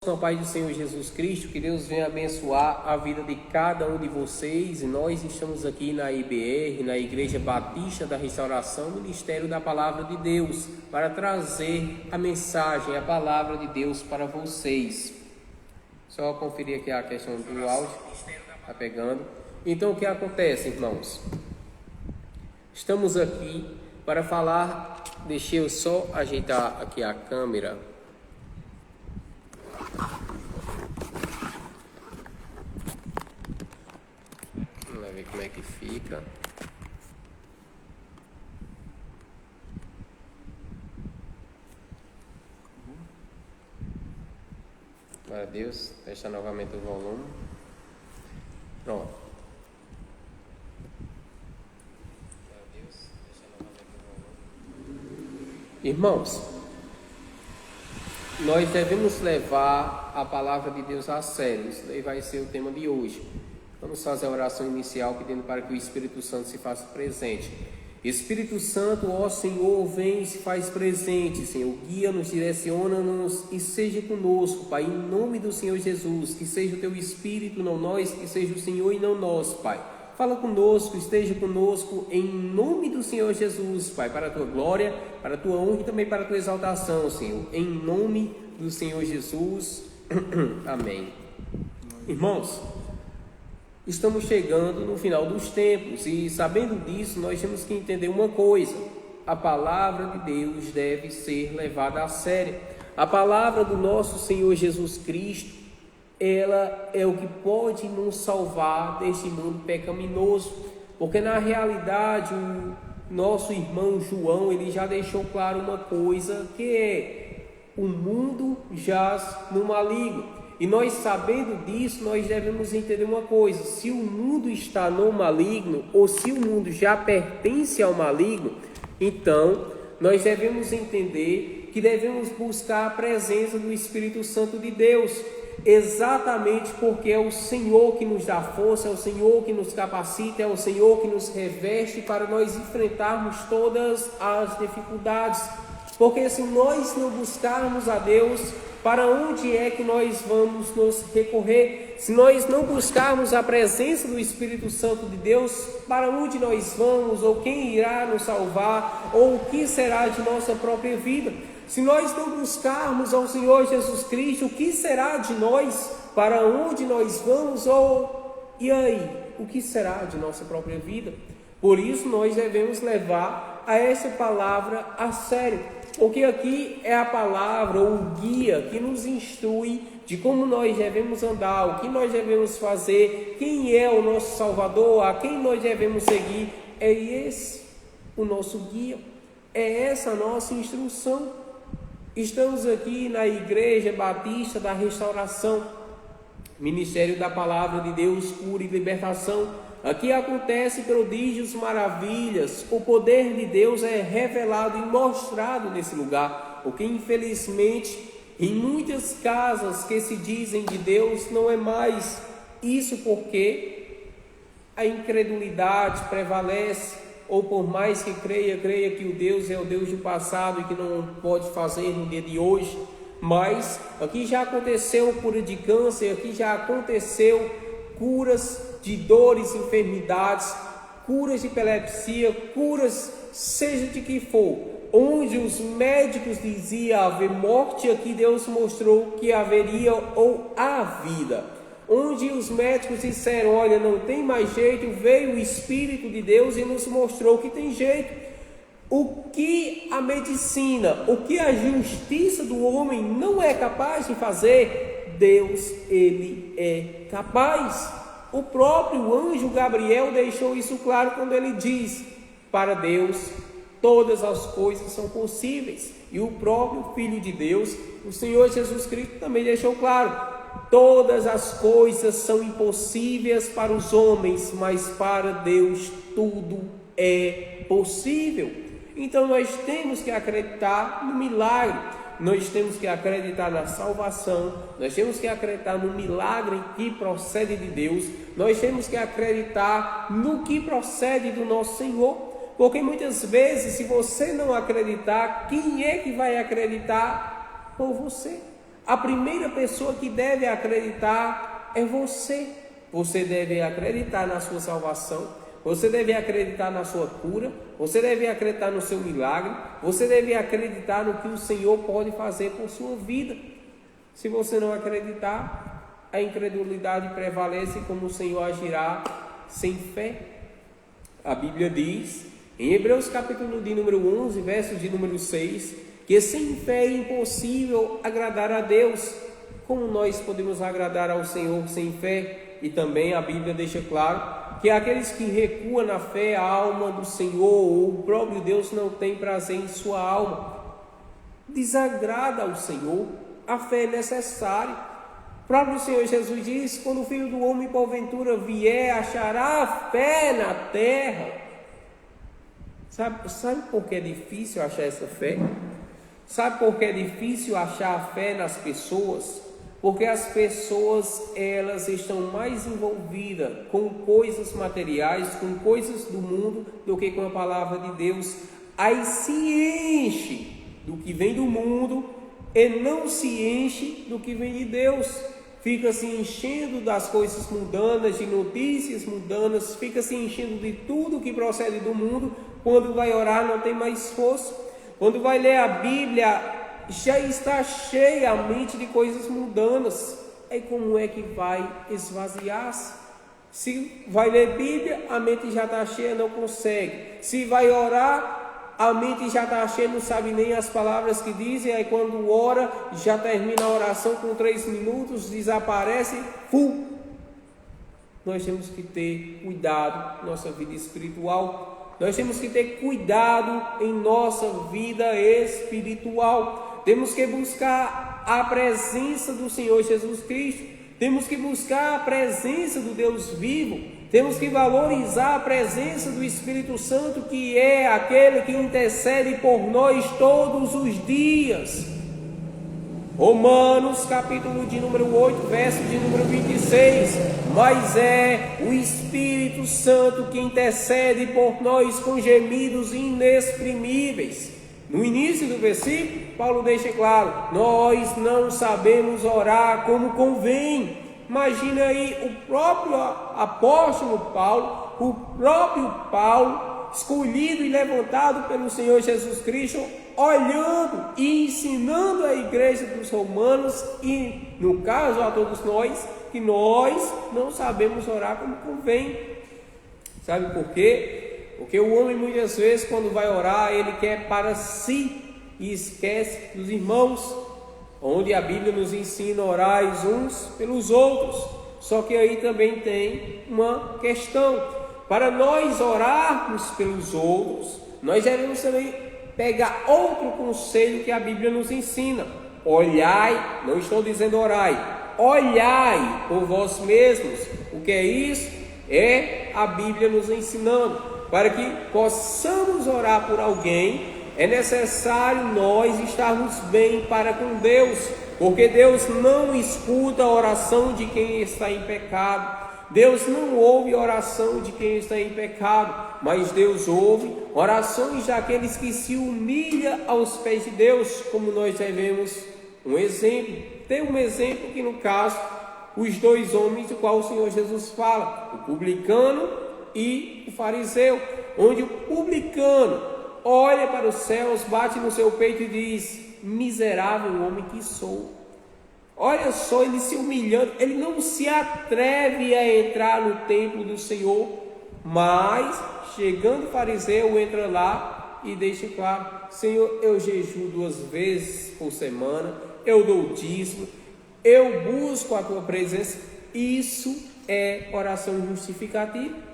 Na paz do Senhor Jesus Cristo, que Deus venha abençoar a vida de cada um de vocês. E nós estamos aqui na IBR, na Igreja Batista da Restauração, Ministério da Palavra de Deus, para trazer a mensagem, a Palavra de Deus para vocês. Só conferir aqui a questão do áudio, está pegando. Então o que acontece, irmãos? Estamos aqui para falar, deixa eu só ajeitar aqui a câmera. Vamos ver como é que fica. Glória a Deus. Fecha novamente o volume. Pronto. Glória a Deus. Fecha novamente o volume. Irmãos, nós devemos levar a palavra de Deus a sério. Isso daí vai ser o tema de hoje. Vamos fazer a oração inicial pedindo para que o Espírito Santo se faça presente. Espírito Santo, ó Senhor, vem e se faz presente, Senhor. Guia-nos, direciona-nos e seja conosco, Pai, em nome do Senhor Jesus. Que seja o Teu Espírito, não nós, que seja o Senhor e não nós, Pai. Fala conosco, esteja conosco, em nome do Senhor Jesus, Pai, para a Tua glória, para a Tua honra e também para a Tua exaltação, Senhor. Em nome do Senhor Jesus. Amém. Irmãos, estamos chegando no final dos tempos e, sabendo disso, nós temos que entender uma coisa: a palavra de Deus deve ser levada a sério. A palavra do nosso Senhor Jesus Cristo, ela é o que pode nos salvar deste mundo pecaminoso, porque na realidade o nosso irmão João, ele já deixou claro uma coisa, que é: o mundo jaz no maligno. E nós, sabendo disso, nós devemos entender uma coisa: se o mundo está no maligno, ou se o mundo já pertence ao maligno, então nós devemos entender que devemos buscar a presença do Espírito Santo de Deus, exatamente porque é o Senhor que nos dá força, é o Senhor que nos capacita, é o Senhor que nos reveste para nós enfrentarmos todas as dificuldades. Porque se nós não buscarmos a Deus, para onde é que nós vamos nos recorrer? Se nós não buscarmos a presença do Espírito Santo de Deus, para onde nós vamos? Ou quem irá nos salvar? Ou o que será de nossa própria vida? Se nós não buscarmos ao Senhor Jesus Cristo, o que será de nós? Para onde nós vamos? E aí? O que será de nossa própria vida? Por isso nós devemos levar a essa palavra a sério, porque aqui é a palavra ou o guia que nos instrui de como nós devemos andar, o que nós devemos fazer, quem é o nosso Salvador, a quem nós devemos seguir. É esse o nosso guia, é essa a nossa instrução. Estamos aqui na Igreja Batista da Restauração, Ministério da Palavra de Deus, Cura e Libertação. Aqui acontece prodígios, maravilhas, o poder de Deus é revelado e mostrado nesse lugar, o que infelizmente em muitas casas que se dizem de Deus não é mais. Isso porque a incredulidade prevalece, ou por mais que creia que o Deus é o Deus do passado e que não pode fazer no dia de hoje. Mas aqui já aconteceu cura de câncer, aqui já aconteceu curas de dores, enfermidades, curas de epilepsia, curas seja de que for. Onde os médicos diziam haver morte, aqui Deus mostrou que haveria ou há vida. Onde os médicos disseram: olha, não tem mais jeito, veio o Espírito de Deus e nos mostrou que tem jeito. O que a medicina, o que a justiça do homem não é capaz de fazer, Deus, ele é capaz. O próprio anjo Gabriel deixou isso claro quando ele diz: para Deus todas as coisas são possíveis. E o próprio Filho de Deus, o Senhor Jesus Cristo, também deixou claro: todas as coisas são impossíveis para os homens, mas para Deus tudo é possível. Então nós temos que acreditar no milagre, nós temos que acreditar na salvação, nós temos que acreditar no milagre que procede de Deus, nós temos que acreditar no que procede do nosso Senhor, porque muitas vezes, se você não acreditar, quem é que vai acreditar por você? A primeira pessoa que deve acreditar é você. Você deve acreditar na sua salvação, você deve acreditar na sua cura, você deve acreditar no seu milagre, você deve acreditar no que o Senhor pode fazer por sua vida. Se você não acreditar, a incredulidade prevalece, como o Senhor agirá sem fé. A Bíblia diz, em Hebreus capítulo de número 11, verso de número 6, que sem fé é impossível agradar a Deus. Como nós podemos agradar ao Senhor sem fé? E também a Bíblia deixa claro que aqueles que recuam na fé, a alma do Senhor ou o próprio Deus não tem prazer em sua alma. Desagrada ao Senhor. A fé é necessária. O próprio Senhor Jesus diz: quando o Filho do Homem porventura vier, achará fé na terra. Sabe por que é difícil achar essa fé? Sabe por que é difícil achar a fé nas pessoas? Porque as pessoas, elas estão mais envolvidas com coisas materiais, com coisas do mundo, do que com a palavra de Deus. Aí se enche do que vem do mundo e não se enche do que vem de Deus. Fica se enchendo das coisas mundanas, de notícias mundanas, fica se enchendo de tudo que procede do mundo. Quando vai orar não tem mais força. Quando vai ler a Bíblia, já está cheia a mente de coisas mundanas. Aí como é que vai esvaziar-se? Se vai ler Bíblia, a mente já está cheia, não consegue. Se vai orar, a mente já está cheia, não sabe nem as palavras que dizem. Aí quando ora, já termina a oração com 3 minutos, desaparece, Nós temos que ter cuidado na nossa vida espiritual. Nós temos que ter cuidado em nossa vida espiritual. Temos que buscar a presença do Senhor Jesus Cristo. Temos que buscar a presença do Deus vivo. Temos que valorizar a presença do Espírito Santo, que é aquele que intercede por nós todos os dias. Romanos capítulo de número 8, verso de número 26. Mas é o Espírito Santo que intercede por nós com gemidos inexprimíveis. No início do versículo, Paulo deixa claro: nós não sabemos orar como convém. Imagina aí o próprio apóstolo Paulo, o próprio Paulo, escolhido e levantado pelo Senhor Jesus Cristo, olhando e ensinando a igreja dos romanos e, no caso, a todos nós, que nós não sabemos orar como convém. Sabe por quê? Porque o homem muitas vezes, quando vai orar, ele quer para si e esquece dos irmãos, onde a Bíblia nos ensina a orar uns pelos outros. Só que aí também tem uma questão: para nós orarmos pelos outros, nós devemos também pegar outro conselho que a Bíblia nos ensina: olhai, não estou dizendo orai, olhai por vós mesmos. O que é isso? É a Bíblia nos ensinando. Para que possamos orar por alguém, é necessário nós estarmos bem para com Deus, porque Deus não escuta a oração de quem está em pecado. Deus não ouve a oração de quem está em pecado, mas Deus ouve orações daqueles que se humilham aos pés de Deus, como nós devemos um exemplo. Tem um exemplo que, no caso, os 2 homens do qual o Senhor Jesus fala, o publicano e o fariseu, onde o publicano olha para os céus, bate no seu peito e diz: miserável homem que sou. Olha só, ele se humilhando, ele não se atreve a entrar no templo do Senhor, mas chegando o fariseu, entra lá e deixa claro: Senhor, eu jejuo 2 vezes por semana, eu dou o dízimo, eu busco a tua presença. Isso é oração justificativa,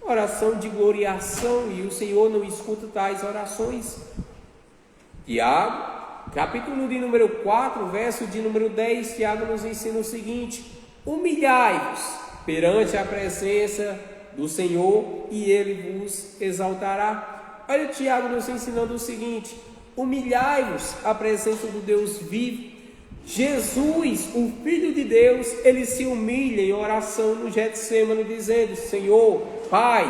oração de gloriação, e o Senhor não escuta tais orações. Tiago capítulo de número 4, verso de número 10, Tiago nos ensina o seguinte: humilhai-vos perante a presença do Senhor e Ele vos exaltará. Olha Tiago nos ensinando o seguinte: humilhai-vos à presença do Deus vivo. Jesus, o Filho de Deus, ele se humilha em oração no Getsêmani, dizendo: Senhor, Pai,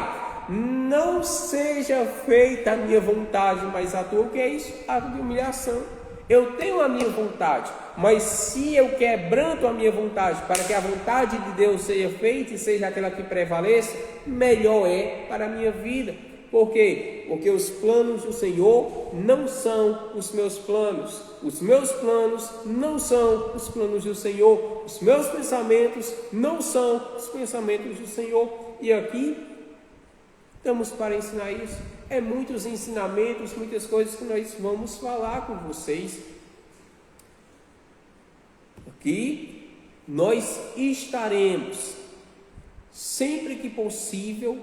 não seja feita a minha vontade, mas a tua. O que é isso? Ato de humilhação. Eu tenho a minha vontade, mas se eu quebranto a minha vontade para que a vontade de Deus seja feita e seja aquela que prevaleça, melhor é para a minha vida. Por quê? Porque os planos do Senhor não são os meus planos. Os meus planos não são os planos do Senhor. Os meus pensamentos não são os pensamentos do Senhor. E aqui estamos para ensinar isso. É muitos ensinamentos, muitas coisas que nós vamos falar com vocês. Aqui nós estaremos, sempre que possível,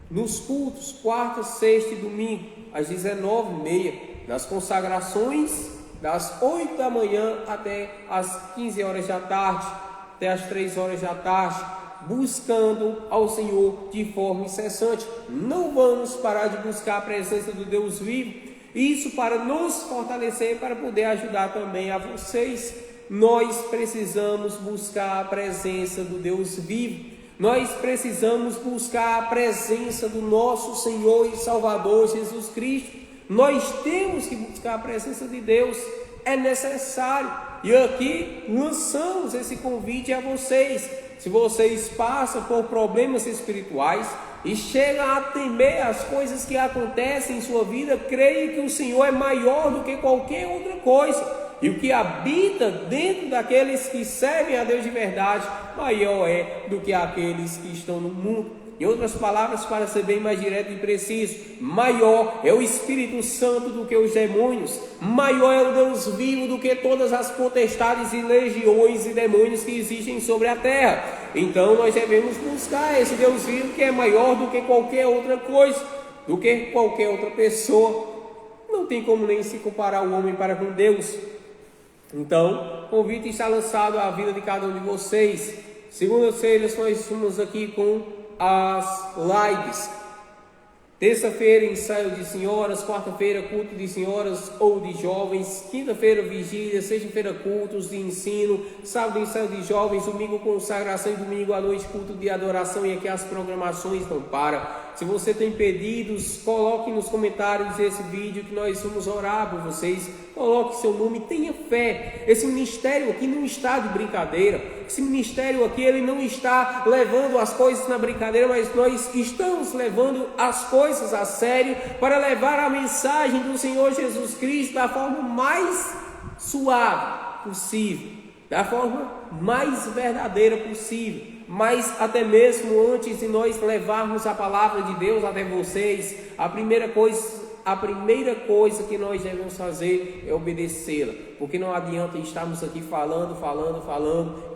nos cultos, quarta, sexta e domingo, às 19h30, nas consagrações, das 8 da manhã até as 15 horas da tarde, até as 3 horas da tarde, buscando ao Senhor de forma incessante. Não vamos parar de buscar a presença do Deus vivo, isso para nos fortalecer, para poder ajudar também a vocês. Nós precisamos buscar a presença do Deus vivo. Nós precisamos buscar a presença do nosso Senhor e Salvador Jesus Cristo. Nós temos que buscar a presença de Deus, é necessário. E aqui lançamos esse convite a vocês. Se vocês passam por problemas espirituais e chegam a temer as coisas que acontecem em sua vida, creia que o Senhor é maior do que qualquer outra coisa. E o que habita dentro daqueles que servem a Deus de verdade, maior é do que aqueles que estão no mundo. Em outras palavras, para ser bem mais direto e preciso, maior é o Espírito Santo do que os demônios, maior é o Deus vivo do que todas as potestades e legiões e demônios que existem sobre a terra. Então nós devemos buscar esse Deus vivo que é maior do que qualquer outra coisa, do que qualquer outra pessoa. Não tem como nem se comparar o homem para com Deus. Então, o convite está lançado à vida de cada um de vocês. Segunda-feira nós estamos aqui com as lives. Terça-feira, ensaio de senhoras. Quarta-feira, culto de senhoras ou de jovens. Quinta-feira, vigília. Sexta-feira, cultos de ensino. Sábado, ensaio de jovens. Domingo, consagração. E domingo à noite, culto de adoração. E aqui as programações não param. Se você tem pedidos, coloque nos comentários esse vídeo que nós vamos orar por vocês. Coloque seu nome, tenha fé. Esse ministério aqui não está de brincadeira. Esse ministério aqui, ele não está levando as coisas na brincadeira, mas nós estamos levando as coisas a sério para levar a mensagem do Senhor Jesus Cristo da forma mais suave possível, da forma mais verdadeira possível. Mas até mesmo antes de nós levarmos a palavra de Deus até vocês, a primeira coisa que nós devemos fazer é obedecê-la, porque não adianta estarmos aqui falando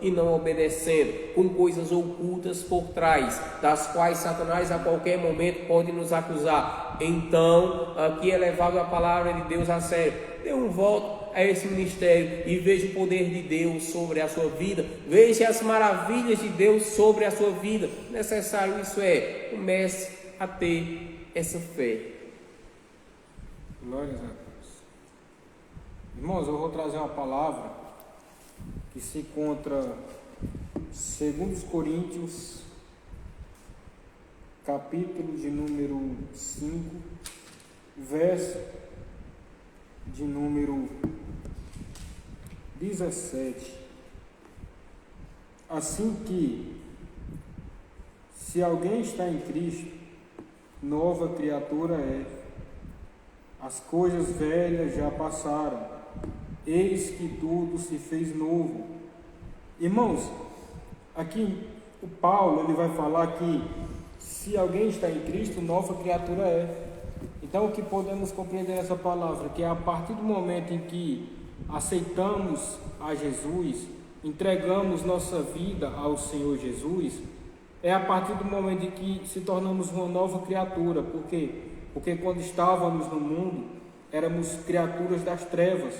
e não obedecendo, com coisas ocultas por trás, das quais Satanás a qualquer momento pode nos acusar. Então, aqui é levado a palavra de Deus a sério. Dê um voto a esse ministério e veja o poder de Deus sobre a sua vida, veja as maravilhas de Deus sobre a sua vida. Necessário isso é, comece a ter essa fé. Glórias a Deus. Irmãos, eu vou trazer uma palavra que se encontra em 2 Coríntios, capítulo de número 5, verso de número 17. Assim que, se alguém está em Cristo, nova criatura é. As coisas velhas já passaram, eis que tudo se fez novo. Irmãos, aqui o Paulo ele vai falar que se alguém está em Cristo, nova criatura é. Então o que podemos compreender nessa palavra? Que é a partir do momento em que aceitamos a Jesus, entregamos nossa vida ao Senhor Jesus, é a partir do momento em que se tornamos uma nova criatura. Por quê? Porque quando estávamos no mundo, éramos criaturas das trevas,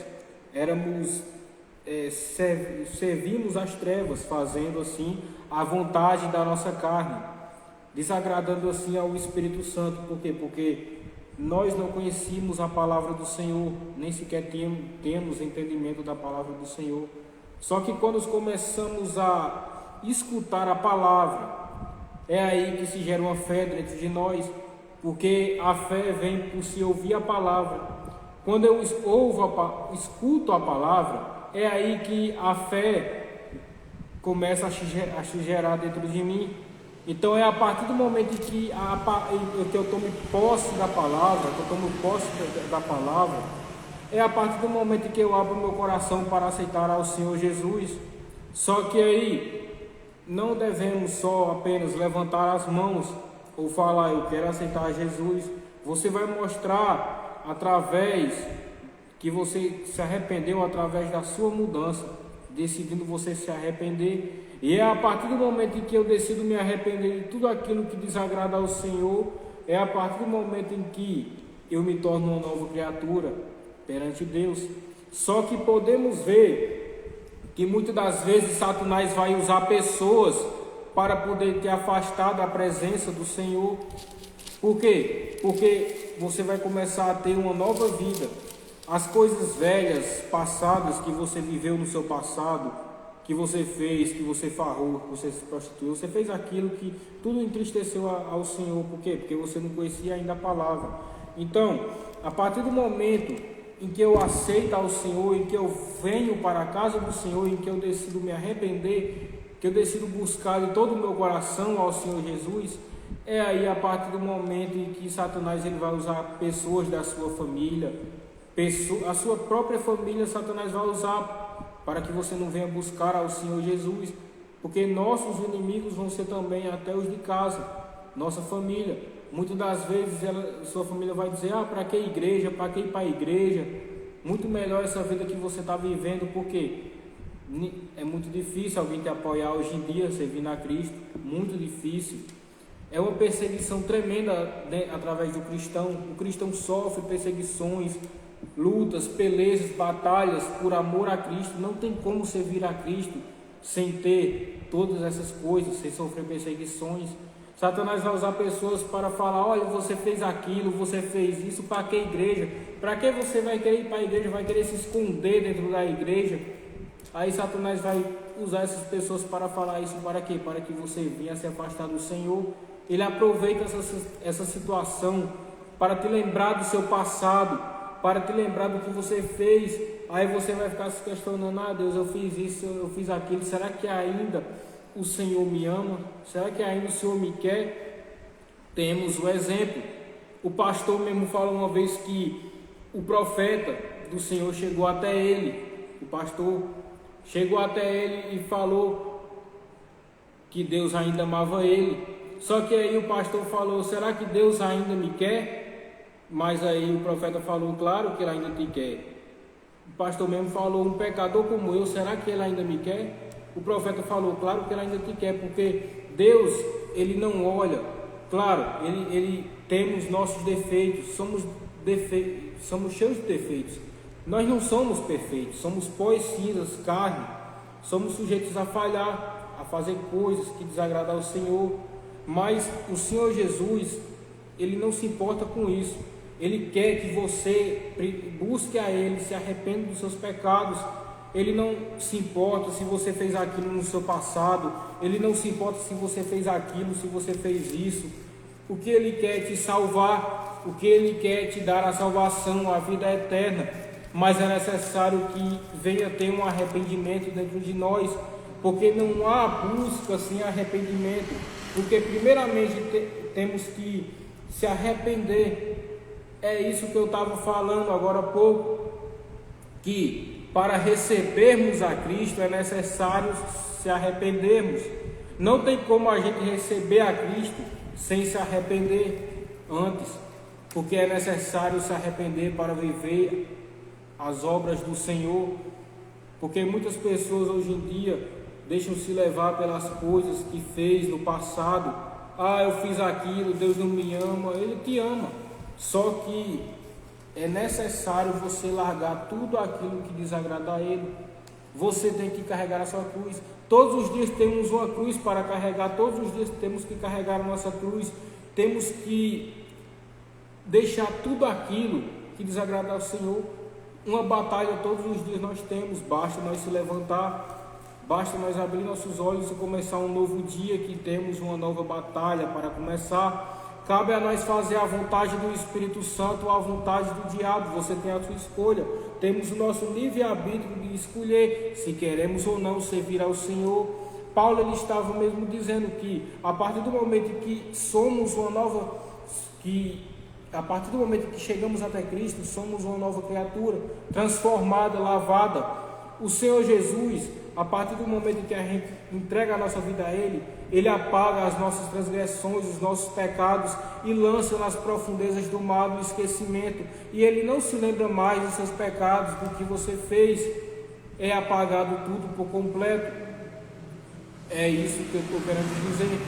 servimos as trevas, fazendo assim a vontade da nossa carne, desagradando assim ao Espírito Santo. Por quê? Porque nós não conhecíamos a palavra do Senhor, nem sequer temos entendimento da palavra do Senhor. Só que quando começamos a escutar a palavra, é aí que se gera uma fé dentro de nós, porque a fé vem por se ouvir a palavra. quando eu escuto a palavra, é aí que a fé começa a se gerar dentro de mim. Então é a partir do momento em que eu tomo posse da palavra, é a partir do momento em que eu abro meu coração para aceitar ao Senhor Jesus. Só que aí não devemos só apenas levantar as mãos ou falar, eu quero aceitar Jesus. Você vai mostrar através que você se arrependeu, através da sua mudança, decidindo você se arrepender. E é a partir do momento em que eu decido me arrepender de tudo aquilo que desagrada ao Senhor, é a partir do momento em que eu me torno uma nova criatura perante Deus. Só que podemos ver que muitas das vezes Satanás vai usar pessoas para poder te afastar da presença do Senhor. Por quê? Porque você vai começar a ter uma nova vida. As coisas velhas, passadas, que você viveu no seu passado, que você fez, que você farrou, que você se prostituiu, você fez aquilo que tudo entristeceu ao Senhor. Por quê? Porque você não conhecia ainda a palavra. Então, a partir do momento em que eu aceito ao Senhor, em que eu venho para a casa do Senhor, em que eu decido me arrepender, que eu decido buscar de todo o meu coração ao Senhor Jesus, é aí a partir do momento em que Satanás ele vai usar pessoas da sua família, a sua própria família, Satanás vai usar para que você não venha buscar ao Senhor Jesus, porque nossos inimigos vão ser também até os de casa, nossa família. Muitas das vezes sua família vai dizer, para que igreja, para que ir para a igreja, muito melhor essa vida que você está vivendo, porque é muito difícil alguém te apoiar hoje em dia, servindo a Cristo, muito difícil. É uma perseguição tremenda através do cristão. O cristão sofre perseguições, lutas, pelejas, batalhas por amor a Cristo. Não tem como servir a Cristo sem ter todas essas coisas, sem sofrer perseguições. Satanás vai usar pessoas para falar, olha, você fez aquilo, você fez isso, para que igreja? Para que você vai querer ir para a igreja, vai querer se esconder dentro da igreja? Aí Satanás vai usar essas pessoas para falar isso para quê? Para que você venha se afastar do Senhor. Ele aproveita essa situação para te lembrar do seu passado, para te lembrar do que você fez. Aí você vai ficar se questionando, Deus, eu fiz isso, eu fiz aquilo, será que ainda o Senhor me ama? Será que ainda o Senhor me quer? Temos o exemplo. O pastor mesmo falou uma vez que o profeta do Senhor chegou até ele. O pastor chegou até ele e falou que Deus ainda amava ele. Só que aí o pastor falou, será que Deus ainda me quer? Mas aí o profeta falou, claro que ele ainda te quer. O pastor mesmo falou, um pecador como eu, será que ele ainda me quer? O profeta falou, claro que ele ainda te quer, porque Deus, ele não olha, claro, ele temos nossos defeitos, somos cheios de defeitos, nós não somos perfeitos, somos pó e cinzas, carne, somos sujeitos a falhar, a fazer coisas que desagradam ao Senhor, mas o Senhor Jesus, ele não se importa com isso, ele quer que você busque a ele, se arrependa dos seus pecados. Ele não se importa se você fez aquilo no seu passado, ele não se importa se você fez aquilo, se você fez isso. O que ele quer é te salvar, o que ele quer é te dar a salvação, a vida eterna. Mas é necessário que venha ter um arrependimento dentro de nós, porque não há busca sem arrependimento. Porque primeiramente temos que se arrepender. É isso que eu estava falando agora há pouco, que para recebermos a Cristo é necessário se arrependermos. Não tem como a gente receber a Cristo sem se arrepender antes, porque é necessário se arrepender para viver as obras do Senhor. Porque muitas pessoas hoje em dia deixam se levar pelas coisas que fez no passado. Eu fiz aquilo, Deus não me ama. Ele te ama, só que é necessário você largar tudo aquilo que desagrada a Ele. Você tem que carregar a sua cruz. Todos os dias temos uma cruz para carregar. Todos os dias temos que carregar a nossa cruz. Temos que deixar tudo aquilo que desagrada ao Senhor. Uma batalha todos os dias nós temos. Basta nós se levantar, basta nós abrir nossos olhos e começar um novo dia, que temos uma nova batalha para começar. Cabe a nós fazer a vontade do Espírito Santo ou a vontade do diabo. Você tem a sua escolha. Temos o nosso livre-arbítrio de escolher se queremos ou não servir ao Senhor. Paulo ele estava mesmo dizendo que a partir do momento que somos uma nova, a partir do momento que chegamos até Cristo, somos uma nova criatura, transformada, lavada. O Senhor Jesus, a partir do momento que a gente entrega a nossa vida a Ele, Ele apaga as nossas transgressões, os nossos pecados e lança nas profundezas do mar do esquecimento. E Ele não se lembra mais dos seus pecados, do que você fez. É apagado tudo por completo. É isso que eu estou querendo dizer.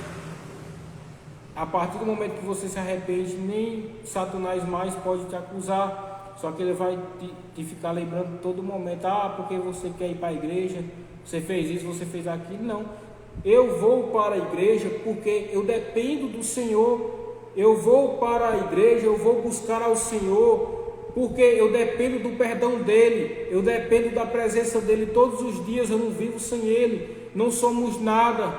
A partir do momento que você se arrepende, nem Satanás mais pode te acusar. Só que ele vai te ficar lembrando todo momento: ah, porque você quer ir para a igreja, você fez isso, você fez aquilo. Não, eu vou para a igreja porque eu dependo do Senhor. Eu vou para a igreja, eu vou buscar ao Senhor porque eu dependo do perdão dEle, eu dependo da presença dEle todos os dias. Eu não vivo sem Ele. Não somos nada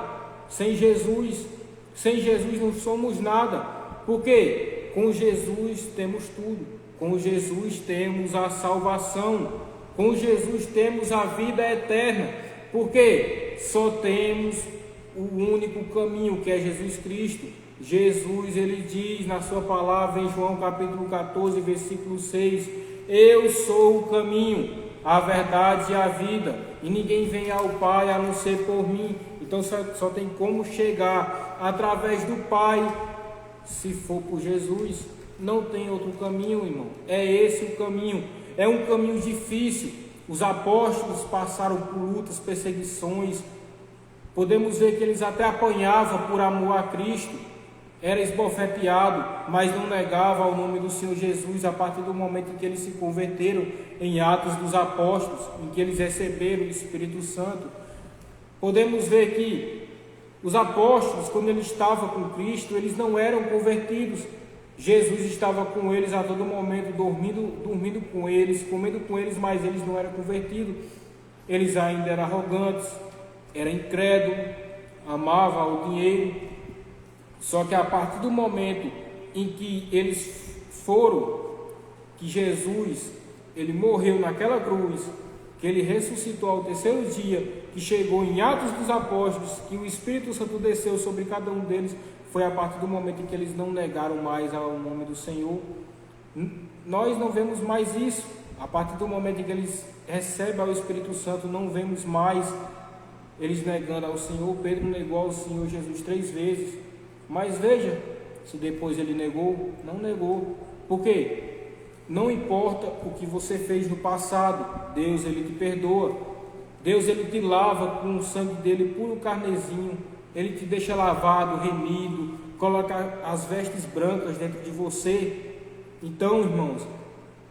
sem Jesus. Sem Jesus não somos nada. Porque com Jesus temos tudo. Com Jesus temos a salvação. Com Jesus temos a vida eterna. Porque só temos o único caminho, que é Jesus Cristo. Jesus, ele diz na sua palavra em João capítulo 14, versículo 6: eu sou o caminho, a verdade e a vida, e ninguém vem ao Pai a não ser por mim. Então só tem como chegar através do Pai, se for por Jesus. Não tem outro caminho, irmão. É esse o caminho. É um caminho difícil. Os apóstolos passaram por lutas, perseguições. Podemos ver que eles até apanhavam por amor a Cristo. Era esbofeteado, mas não negava o nome do Senhor Jesus a partir do momento em que eles se converteram, em Atos dos Apóstolos, em que eles receberam o Espírito Santo. Podemos ver que os apóstolos, quando eles estavam com Cristo, eles não eram convertidos. Jesus estava com eles a todo momento, dormindo com eles, comendo com eles, mas eles não eram convertidos. Eles ainda eram arrogantes, eram incrédulos, amavam o dinheiro. Só que a partir do momento em que eles que Jesus, ele morreu naquela cruz, que ele ressuscitou ao terceiro dia, que chegou em Atos dos Apóstolos, que o Espírito Santo desceu sobre cada um deles, foi a partir do momento em que eles não negaram mais ao nome do Senhor. Nós não vemos mais isso. A partir do momento em que eles recebem o Espírito Santo, não vemos mais eles negando ao Senhor. Pedro negou ao Senhor Jesus 3 vezes. Mas veja, se depois ele negou, não negou. Por quê? Não importa o que você fez no passado, Deus ele te perdoa. Deus ele te lava com o sangue dele puro carnezinho. Ele te deixa lavado, remido, coloca as vestes brancas dentro de você. Então, irmãos,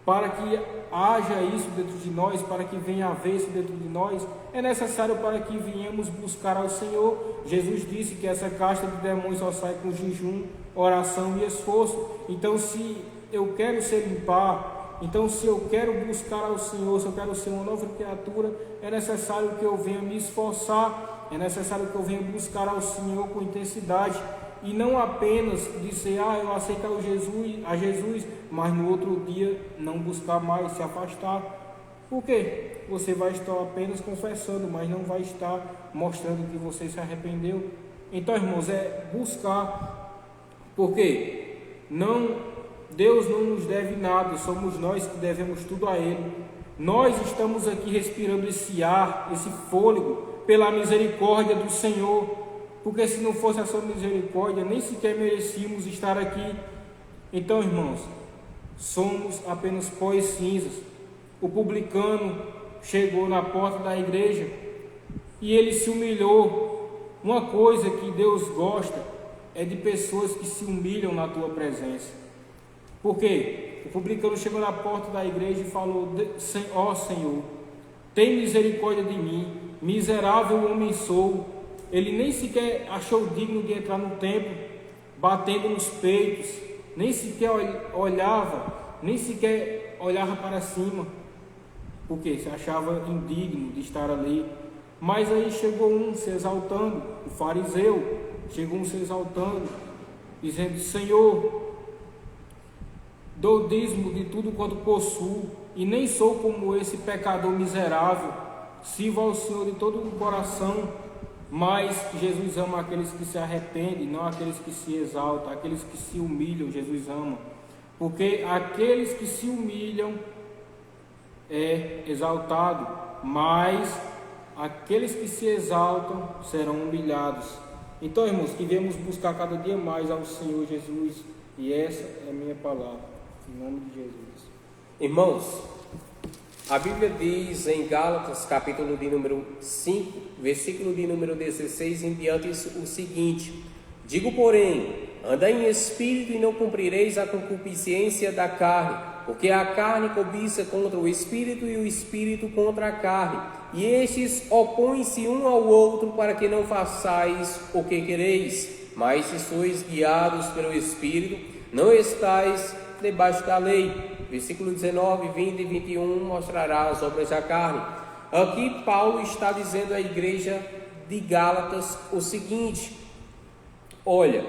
para que haja isso dentro de nós, para que venha a haver isso dentro de nós, é necessário para que venhamos buscar ao Senhor. Jesus disse que essa casta de demônios só sai com jejum, oração e esforço. Então, se eu quero ser limpar, então se eu quero buscar ao Senhor, se eu quero ser uma nova criatura, é necessário que eu venha me esforçar, é necessário que eu venha buscar ao Senhor com intensidade. E não apenas dizer, eu aceito a Jesus, mas no outro dia não buscar mais, se afastar. Por quê? Você vai estar apenas confessando, mas não vai estar mostrando que você se arrependeu. Então, irmãos, é buscar. Por quê? Deus não nos deve nada, somos nós que devemos tudo a Ele. Nós estamos aqui respirando esse ar, esse fôlego, pela misericórdia do Senhor. Porque se não fosse a sua misericórdia, nem sequer merecíamos estar aqui. Então, irmãos, somos apenas pó e cinzas. O publicano chegou na porta da igreja e ele se humilhou. Uma coisa que Deus gosta é de pessoas que se humilham na tua presença. Por quê? O publicano chegou na porta da igreja e falou: ó Senhor, tem misericórdia de mim, miserável homem sou. Ele nem sequer achou digno de entrar no templo, batendo nos peitos, nem sequer olhava para cima, porque se achava indigno de estar ali. Mas aí chegou um se exaltando, o fariseu, chegou um se exaltando, dizendo: Senhor, dou dízimo de tudo quanto possuo, e nem sou como esse pecador miserável. Sirvo ao Senhor de todo o coração. Mas Jesus ama aqueles que se arrependem, não aqueles que se exaltam, aqueles que se humilham. Jesus ama, porque aqueles que se humilham é exaltado, mas aqueles que se exaltam serão humilhados. Então, irmãos, que viemos buscar cada dia mais ao Senhor Jesus, e essa é a minha palavra, em nome de Jesus. Irmãos, a Bíblia diz em Gálatas, capítulo de número 5, versículo de número 16 em diante, o seguinte: digo, porém, andai em espírito e não cumprireis a concupiscência da carne, porque a carne cobiça contra o espírito e o espírito contra a carne, e estes opõem-se um ao outro para que não façais o que quereis. Mas se sois guiados pelo espírito, não estais debaixo da lei. Versículo 19, 20 e 21 mostrará as obras da carne. Aqui Paulo está dizendo à igreja de Gálatas o seguinte: olha,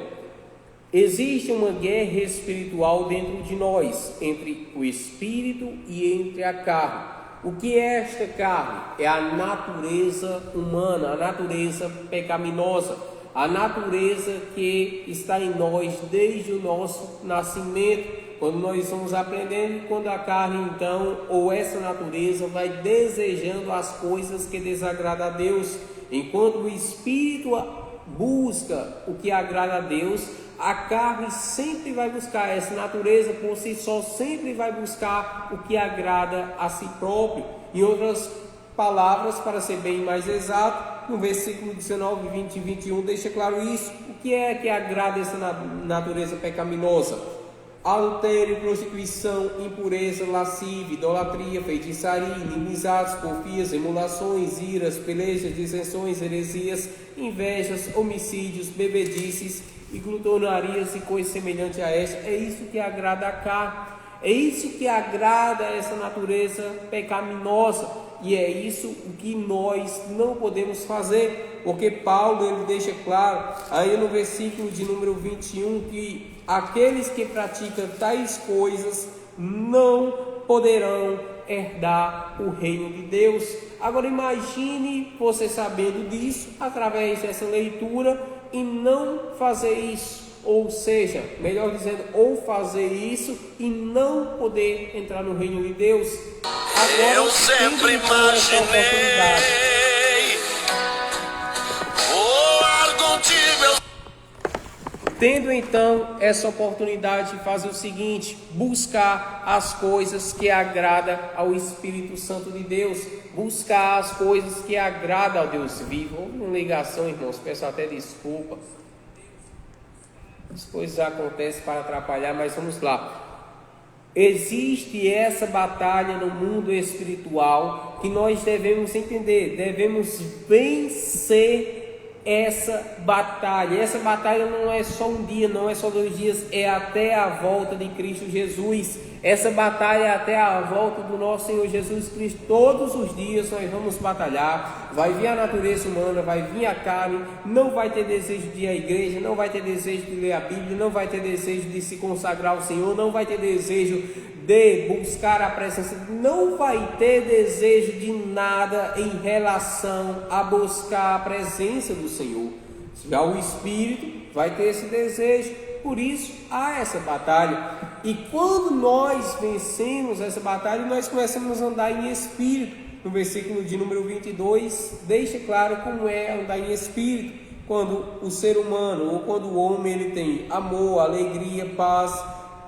existe uma guerra espiritual dentro de nós, entre o espírito e entre a carne. O que é esta carne? É a natureza humana, a natureza pecaminosa, a natureza que está em nós desde o nosso nascimento. Quando nós estamos aprendendo, quando a carne então, ou essa natureza, vai desejando as coisas que desagradam a Deus, enquanto o espírito busca o que agrada a Deus, a carne sempre vai buscar, essa natureza por si só sempre vai buscar o que agrada a si próprio. Em outras palavras, para ser bem mais exato, no versículo 19, 20 e 21 deixa claro isso. O que é que agrada essa natureza pecaminosa? Adultério, prostituição, impureza, lascívia, idolatria, feitiçaria, inimizades, porfias, emulações, iras, pelejas, dissensões, heresias, invejas, homicídios, bebedices e glutonarias e coisas semelhantes a esta. É isso que agrada a carne, é isso que agrada essa natureza pecaminosa, e é isso o que nós não podemos fazer, porque Paulo ele deixa claro aí no versículo de número 21 que aqueles que praticam tais coisas não poderão herdar o reino de Deus. Agora imagine você sabendo disso através dessa leitura e não fazer isso, ou seja, melhor dizendo, ou fazer isso e não poder entrar no reino de Deus. Agora, eu sempre imaginei voar contigo. Tendo então essa oportunidade de fazer o seguinte: buscar as coisas que agradam ao Espírito Santo de Deus, buscar as coisas que agradam ao Deus vivo. Houve uma ligação, irmãos, peço até desculpa, as coisas acontecem para atrapalhar, mas vamos lá. Existe essa batalha no mundo espiritual que nós devemos entender, devemos vencer essa batalha. Essa batalha não é só um dia, não é só 2 dias, é até a volta de Cristo Jesus. Essa batalha é até a volta do nosso Senhor Jesus Cristo. Todos os dias nós vamos batalhar. Vai vir a natureza humana, vai vir a carne, não vai ter desejo de ir à igreja, não vai ter desejo de ler a Bíblia, não vai ter desejo de se consagrar ao Senhor, não vai ter desejo de buscar a presença, não vai ter desejo de nada em relação a buscar a presença do Senhor. Já o Espírito vai ter esse desejo, por isso há essa batalha. E quando nós vencemos essa batalha, nós começamos a andar em Espírito. No versículo de número 22, deixa claro como é andar em Espírito. Quando o ser humano, ou quando o homem, ele tem amor, alegria, paz,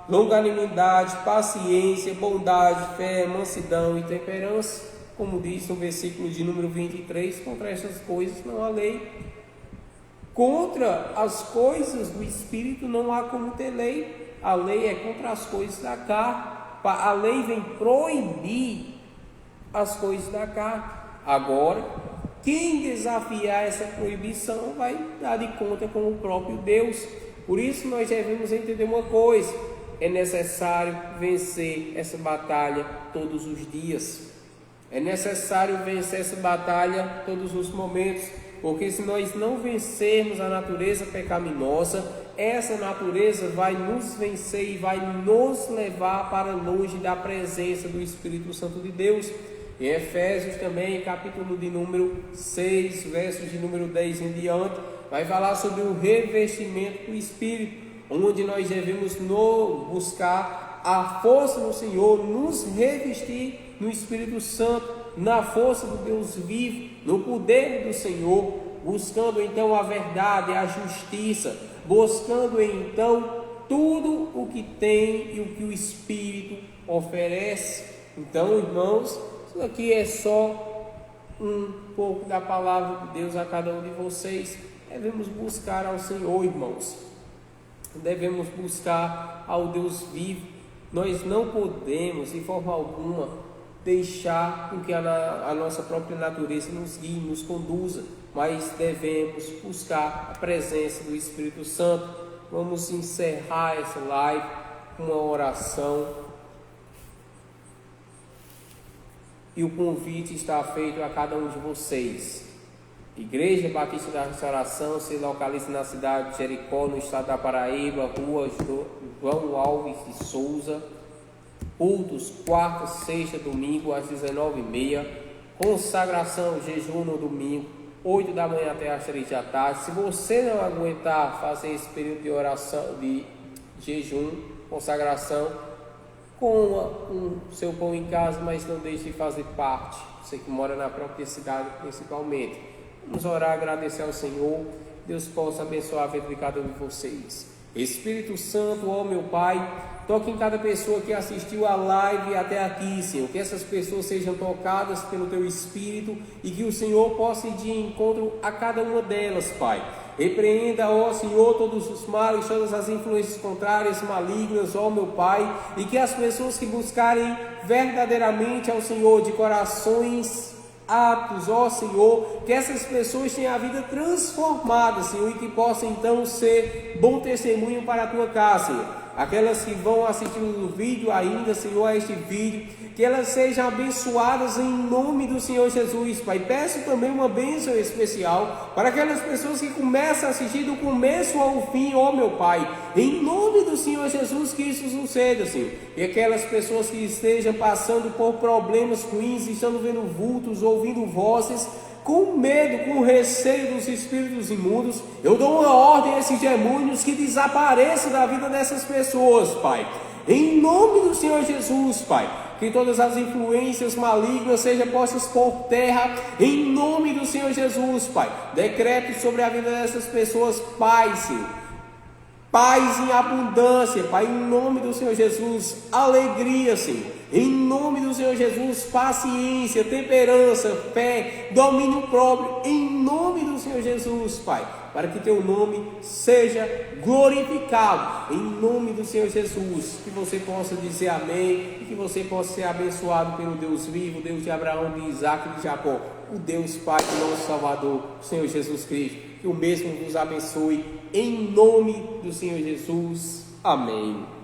longanimidade, paciência, bondade, fé, mansidão e temperança, como diz no versículo de número 23, contra essas coisas não há lei. Contra as coisas do Espírito não há como ter lei. A lei é contra as coisas da carne. A lei vem proibir as coisas da carne. Agora, quem desafiar essa proibição vai dar de conta com o próprio Deus. Por isso nós devemos entender uma coisa: é necessário vencer essa batalha todos os dias. É necessário vencer essa batalha todos os momentos. porque se nós não vencermos a natureza pecaminosa, essa natureza vai nos vencer e vai nos levar para longe da presença do Espírito Santo de Deus. Em Efésios também, capítulo de número 6, versos de número 10 em diante, vai falar sobre o revestimento do Espírito, onde nós devemos buscar a força no Senhor, nos revestir no Espírito Santo, na força do Deus vivo, no poder do Senhor, buscando então a verdade, a justiça, buscando então tudo o que tem e o que o Espírito oferece. Então, irmãos, isso aqui é só um pouco da palavra de Deus a cada um de vocês. Devemos buscar ao Senhor, irmãos. Devemos buscar ao Deus vivo. Nós não podemos, de forma alguma, deixar com que a nossa própria natureza nos guie, nos conduza, mas devemos buscar a presença do Espírito Santo. Vamos encerrar essa live com uma oração. E o convite está feito a cada um de vocês. Igreja Batista da Restauração se localiza na cidade de Jericó, no estado da Paraíba, rua João Alves de Souza. Cultos, quarta, sexta, domingo, às 19h30. Consagração, jejum no domingo, 8 da manhã até às 3 da tarde. Se você não aguentar fazer esse período de oração, de jejum, consagração, coma o seu pão em casa, mas não deixe de fazer parte. Você que mora na própria cidade, principalmente. Vamos orar, agradecer ao Senhor. Deus possa abençoar a vida de cada um de vocês. Espírito Santo, ó meu Pai, toque em cada pessoa que assistiu a live até aqui, Senhor. Que essas pessoas sejam tocadas pelo Teu Espírito e que o Senhor possa ir de encontro a cada uma delas, Pai. Repreenda, ó Senhor, todos os males, todas as influências contrárias, malignas, ó meu Pai, e que as pessoas que buscarem verdadeiramente ao Senhor de corações aptos, ó Senhor, que essas pessoas tenham a vida transformada, Senhor, e que possam então ser bom testemunho para a Tua casa, Senhor. Aquelas que vão assistir o vídeo ainda, Senhor, a este vídeo, que elas sejam abençoadas em nome do Senhor Jesus, Pai. Peço também uma bênção especial para aquelas pessoas que começam a assistir do começo ao fim, ó meu Pai, em nome do Senhor Jesus, que isso suceda, Senhor. E aquelas pessoas que estejam passando por problemas ruins, estão vendo vultos, ouvindo vozes, com medo, com receio dos espíritos imundos, eu dou uma ordem a esses demônios que desapareçam da vida dessas pessoas, Pai. Em nome do Senhor Jesus, Pai, que todas as influências malignas sejam postas por terra, em nome do Senhor Jesus, Pai. Decreto sobre a vida dessas pessoas, paz, Senhor. Paz em abundância, Pai, em nome do Senhor Jesus. Alegria, Senhor. Em nome do Senhor Jesus, paciência, temperança, fé, domínio próprio, em nome do Senhor Jesus, Pai, para que Teu nome seja glorificado, em nome do Senhor Jesus, que você possa dizer amém, e que você possa ser abençoado pelo Deus vivo, Deus de Abraão, de Isaac e de Jacó, o Deus Pai do nosso Salvador, o Senhor Jesus Cristo, que o mesmo vos abençoe, em nome do Senhor Jesus, amém.